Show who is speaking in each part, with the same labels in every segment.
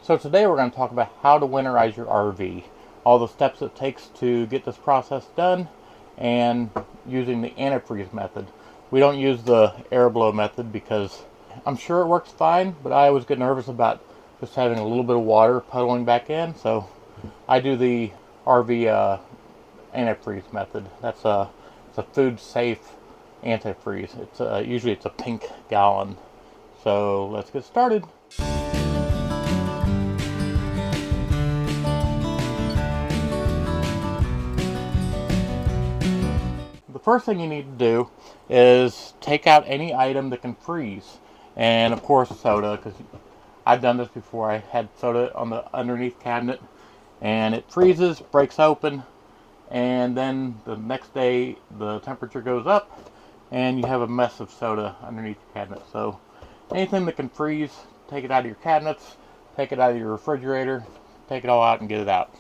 Speaker 1: So today we're going to talk about how to winterize your RV, all the steps it takes to get this process done, and using the antifreeze method. We don't use the air blow method because I'm sure it works fine, but I always get nervous about just having a little bit of water puddling back in, so I do the RV antifreeze method. It's a food safe antifreeze. Usually it's a pink gallon. So let's get started. The first thing you need to do is take out any item that can freeze, and of course soda, because I've done this before. I had soda on the underneath cabinet and it freezes, breaks open, and then the next day the temperature goes up and you have a mess of soda underneath the cabinet. So anything that can freeze, take it out of your cabinets, take it out of your refrigerator, take it all out and get it out.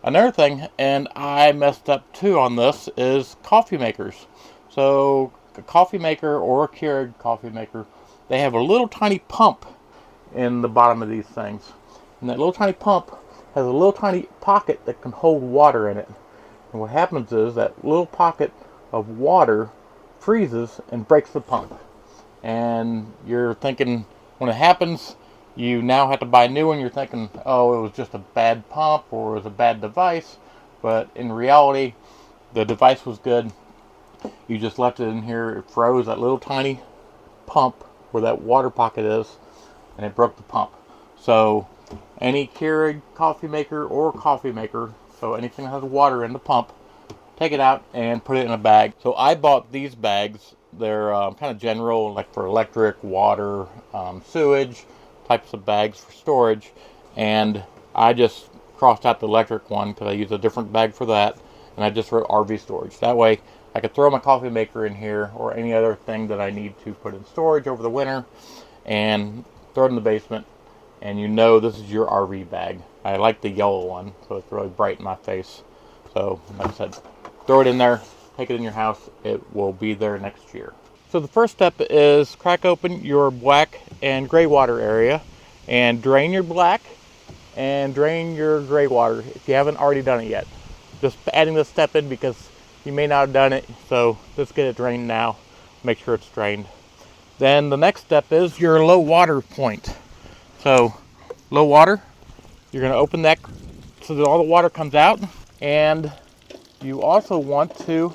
Speaker 1: Another thing, and I messed up too on this, is coffee makers. So a coffee maker or a Keurig coffee maker, they have a little tiny pump in the bottom of these things. And that little tiny pump has a little tiny pocket that can hold water in it. And what happens is that little pocket of water freezes and breaks the pump. And you're thinking, when it happens, you now have to buy a new one. You're thinking, oh, it was just a bad pump or it was a bad device. But in reality, the device was good. You just left it in here. It froze that little tiny pump where that water pocket is, and it broke the pump. So any Keurig coffee maker or coffee maker, so anything that has water in the pump, take it out and put it in a bag. So I bought these bags. They're kind of general, like for electric, water, sewage types of bags for storage. And I just crossed out the electric one because I use a different bag for that. And I just wrote RV storage. That way I could throw my coffee maker in here or any other thing that I need to put in storage over the winter and throw it in the basement. And you know this is your RV bag. I like the yellow one, so it's really bright in my face. So, like I said, throw it in there, take it in your house. It will be there next year. So the first step is crack open your black and gray water area and drain your black and drain your gray water if you haven't already done it yet. Just adding this step in because you may not have done it, so let's get it drained now. Make sure it's drained. Then the next step is your low water point. So low water, you're going to open that so that all the water comes out. And you also want to,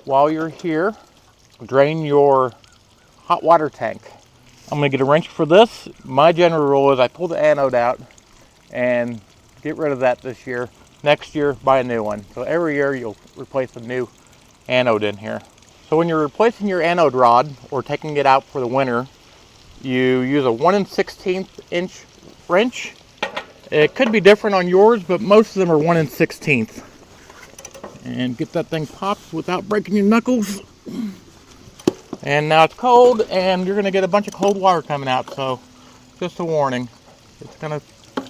Speaker 1: while you're here, drain your hot water tank. I'm going to get a wrench for this. My general rule is I pull the anode out and get rid of that this year. Next year, buy a new one. So every year you'll replace a new anode in here. So when you're replacing your anode rod or taking it out for the winter, you use a 1 16th inch wrench. It could be different on yours, but most of them are 1 16th. And get that thing popped without breaking your knuckles. And now it's cold, and you're going to get a bunch of cold water coming out, so just a warning.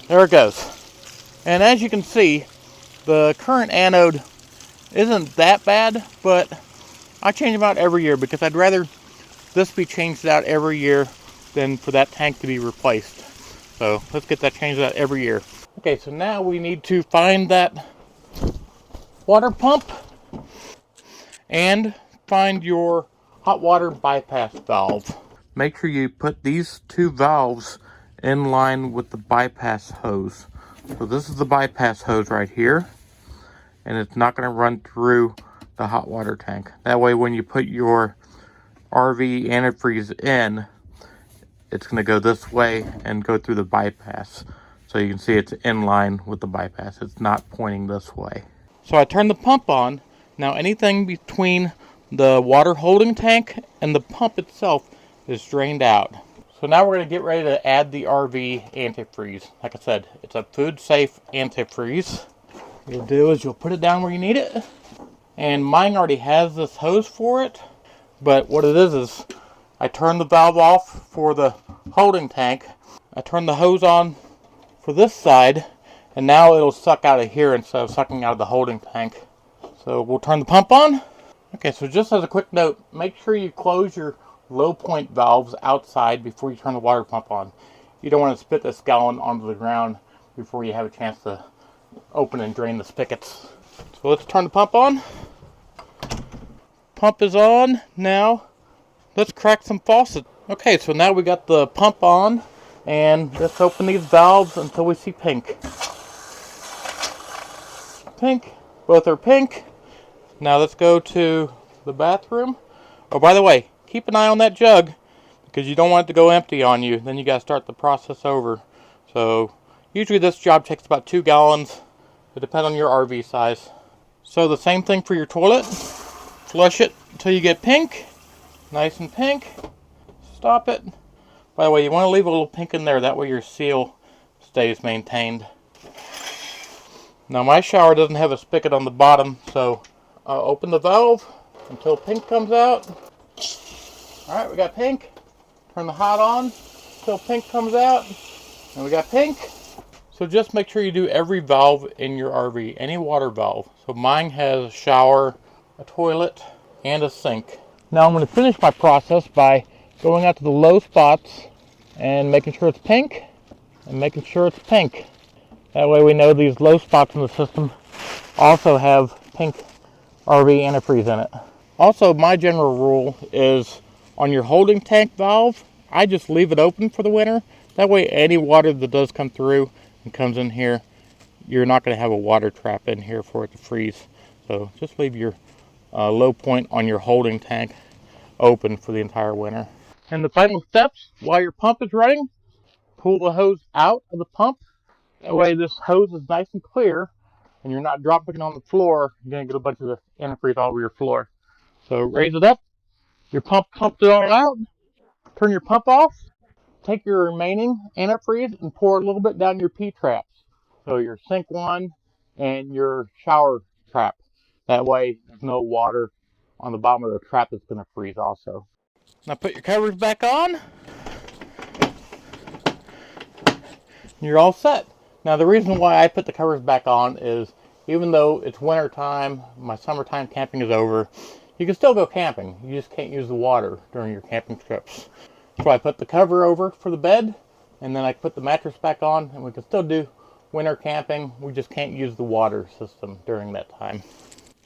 Speaker 1: There it goes. And as you can see, the current anode isn't that bad, but I change them out every year because I'd rather this be changed out every year than for that tank to be replaced. So let's get that changed out every year. Okay, so now we need to find that water pump and find your hot water bypass valve. Make sure you put these two valves in line with the bypass hose. So this is the bypass hose right here, and it's not going to run through the hot water tank. That way when you put your RV antifreeze in, it's going to go this way and go through the bypass. So you can see it's in line with the bypass. It's not pointing this way. So I turn the pump on. Now anything between the water holding tank and the pump itself is drained out. So now we're going to get ready to add the RV antifreeze. Like I said, it's a food safe antifreeze. What you'll do is you'll put it down where you need it. And mine already has this hose for it. But what it is I turn the valve off for the holding tank. I turn the hose on for this side, and now it'll suck out of here instead of sucking out of the holding tank. So we'll turn the pump on. Okay, so just as a quick note, make sure you close your low point valves outside before you turn the water pump on. You don't want to spit this gallon onto the ground before you have a chance to open and drain the spigots. So let's turn the pump on. Pump is on. Now let's crack some faucets. Okay, so now we got the pump on, and let's open these valves until we see pink. Pink. Both are pink. Now let's go to the bathroom. Oh, by the way, keep an eye on that jug because you don't want it to go empty on you. Then you got to start the process over. So usually this job takes about 2 gallons. It depends on your RV size. So the same thing for your toilet. Flush it until you get pink. Nice and pink. Stop it. By the way, you want to leave a little pink in there. That way your seal stays maintained. Now my shower doesn't have a spigot on the bottom, so I'll open the valve until pink comes out. Alright, we got pink. Turn the hot on until pink comes out. And we got pink. So just make sure you do every valve in your RV, any water valve. So mine has a shower, a toilet, and a sink. Now I'm going to finish my process by going out to the low spots and making sure it's pink and making sure it's pink. That way we know these low spots in the system also have pink RV antifreeze in it. Also, my general rule is on your holding tank valve, I just leave it open for the winter. That way any water that does come through and comes in here, you're not going to have a water trap in here for it to freeze. So just leave your low point on your holding tank open for the entire winter. And the final steps, while your pump is running, pull the hose out of the pump. That way this hose is nice and clear and you're not dropping it on the floor. You're going to get a bunch of antifreeze all over your floor. So raise it up. Your pump pumped it all out. Turn your pump off. Take your remaining antifreeze and pour a little bit down your P-traps. So your sink one and your shower trap. That way there's no water on the bottom of the trap that's going to freeze also. Now put your covers back on. You're all set. Now the reason why I put the covers back on is even though it's winter time, my summertime camping is over, you can still go camping. You just can't use the water during your camping trips. So I put the cover over for the bed, and then I put the mattress back on, and we can still do winter camping. We just can't use the water system during that time.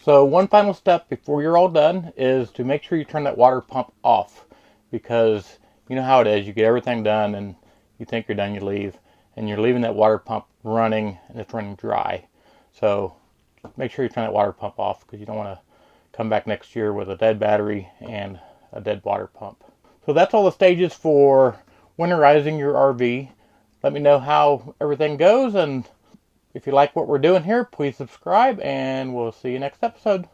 Speaker 1: So one final step before you're all done is to make sure you turn that water pump off, because you know how it is. You get everything done and you think you're done, you leave, and you're leaving that water pump running and it's running dry. So make sure you turn that water pump off because you don't want to come back next year with a dead battery and a dead water pump. So that's all the stages for winterizing your RV. Let me know how everything goes, and if you like what we're doing here, please subscribe, and we'll see you next episode.